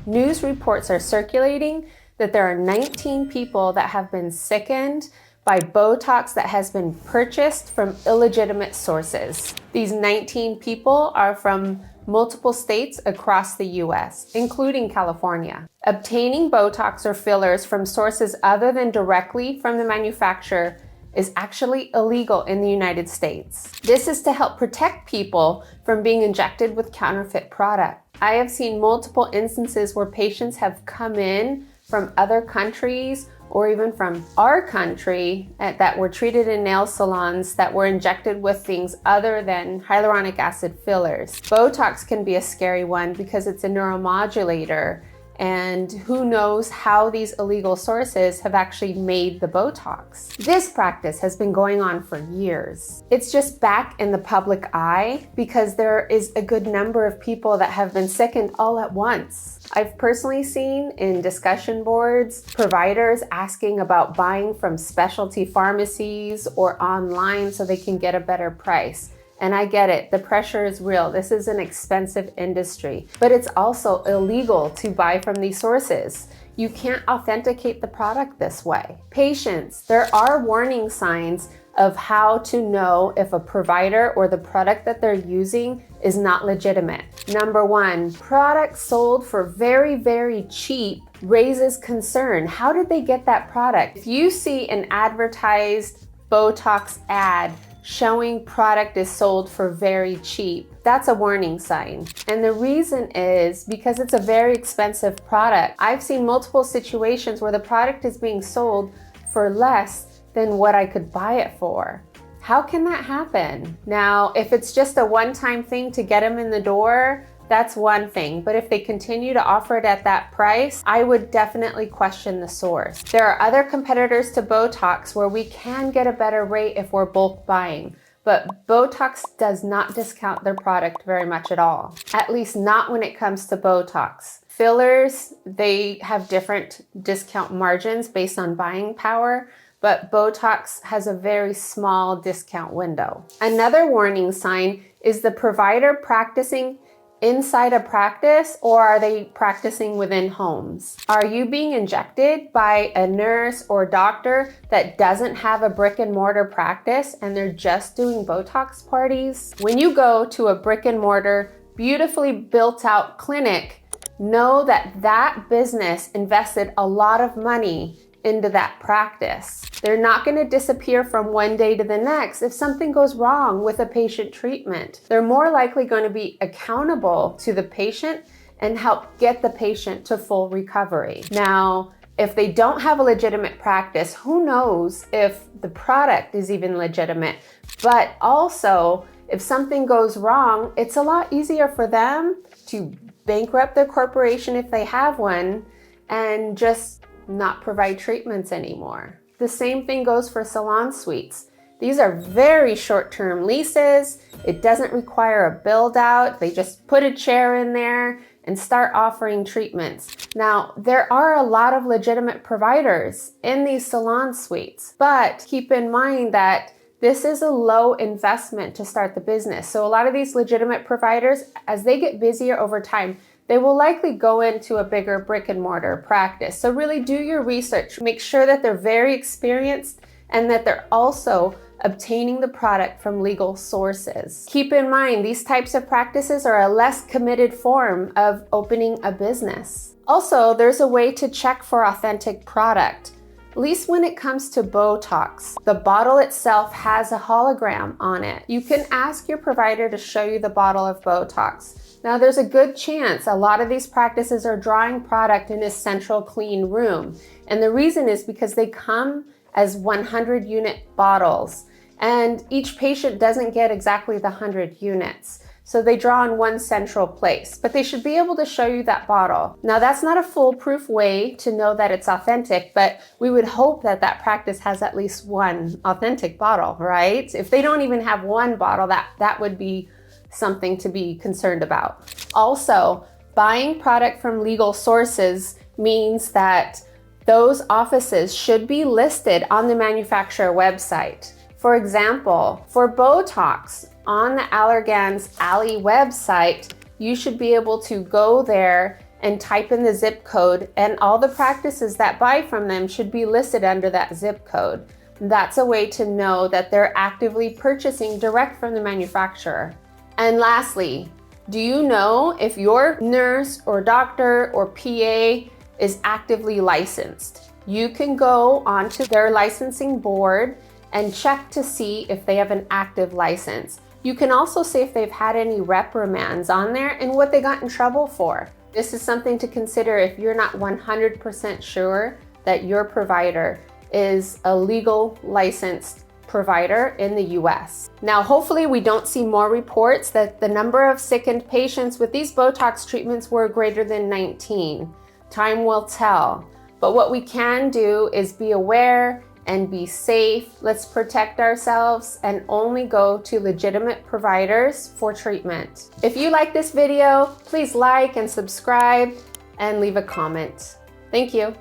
News reports are circulating that there are 19 people that have been sickened by Botox that has been purchased from illegitimate sources. These 19 people are from multiple states across the US, including California. Obtaining Botox or fillers from sources other than directly from the manufacturer is actually illegal in the United States. This is to help protect people from being injected with counterfeit product. I have seen multiple instances where patients have come in from other countries or even from our country that were treated in nail salons that were injected with things other than hyaluronic acid fillers. Botox can be a scary one because it's a neuromodulator, and who knows how these illegal sources have actually made the Botox. This practice has been going on for years. It's just back in the public eye because there is a good number of people that have been sickened all at once. I've personally seen in discussion boards, providers asking about buying from specialty pharmacies or online so they can get a better price. And I get it, the pressure is real. This is an expensive industry, but it's also illegal to buy from these sources. You can't authenticate the product this way. Patients, there are warning signs of how to know if a provider or the product that they're using is not legitimate. Number one, products sold for very, very cheap raises concern. How did they get that product? If you see an advertised Botox ad showing product is sold for very cheap, that's a warning sign. And the reason is because it's a very expensive product. I've seen multiple situations where the product is being sold for less than what I could buy it for. How can that happen? Now, if it's just a one-time thing to get them in the door, that's one thing. But if they continue to offer it at that price, I would definitely question the source. There are other competitors to Botox where we can get a better rate if we're bulk buying, but Botox does not discount their product very much at all. At least not when it comes to Botox. Fillers, they have different discount margins based on buying power, but Botox has a very small discount window. Another warning sign is the provider practicing inside a practice, or are they practicing within homes? Are you being injected by a nurse or doctor that doesn't have a brick and mortar practice and they're just doing Botox parties? When you go to a brick and mortar, beautifully built out clinic, know that that business invested a lot of money into that practice. They're not going to disappear from one day to the next. If something goes wrong with a patient treatment, they're more likely going to be accountable to the patient and help get the patient to full recovery. Now, if they don't have a legitimate practice, who knows if the product is even legitimate? But also, if something goes wrong, it's a lot easier for them to bankrupt their corporation if they have one and just not provide treatments anymore. The same thing goes for salon suites. These are very short-term leases. It doesn't require a build out. They just put a chair in there and start offering treatments. Now, there are a lot of legitimate providers in these salon suites, but keep in mind that this is a low investment to start the business. So a lot of these legitimate providers, as they get busier over time, they will likely go into a bigger brick and mortar practice. So really do your research. Make sure that they're very experienced and that they're also obtaining the product from legal sources. Keep in mind, these types of practices are a less committed form of opening a business. Also, there's a way to check for authentic product. At least when it comes to Botox, the bottle itself has a hologram on it. You can ask your provider to show you the bottle of Botox. Now, there's a good chance a lot of these practices are drawing product in a central clean room. And the reason is because they come as 100 unit bottles, and each patient doesn't get exactly the 100 units. So they draw in one central place, but they should be able to show you that bottle. Now, that's not a foolproof way to know that it's authentic, but we would hope that that practice has at least one authentic bottle, right? If they don't even have one bottle, that would be something to be concerned about. Also, buying product from legal sources means that those offices should be listed on the manufacturer website. For example, for Botox, on the Allergan's Alley website, you should be able to go there and type in the zip code, and all the practices that buy from them should be listed under that zip code. That's a way to know that they're actively purchasing direct from the manufacturer. And lastly, do you know if your nurse or doctor or PA is actively licensed? You can go onto their licensing board and check to see if they have an active license. You can also see if they've had any reprimands on there and what they got in trouble for. This is something to consider if you're not 100% sure that your provider is a legal licensed provider in the US. Now, hopefully we don't see more reports that the number of sickened patients with these Botox treatments were greater than 19. Time will tell. But what we can do is be aware and be safe. Let's protect ourselves and only go to legitimate providers for treatment. If you like this video, please like and subscribe and leave a comment. Thank you.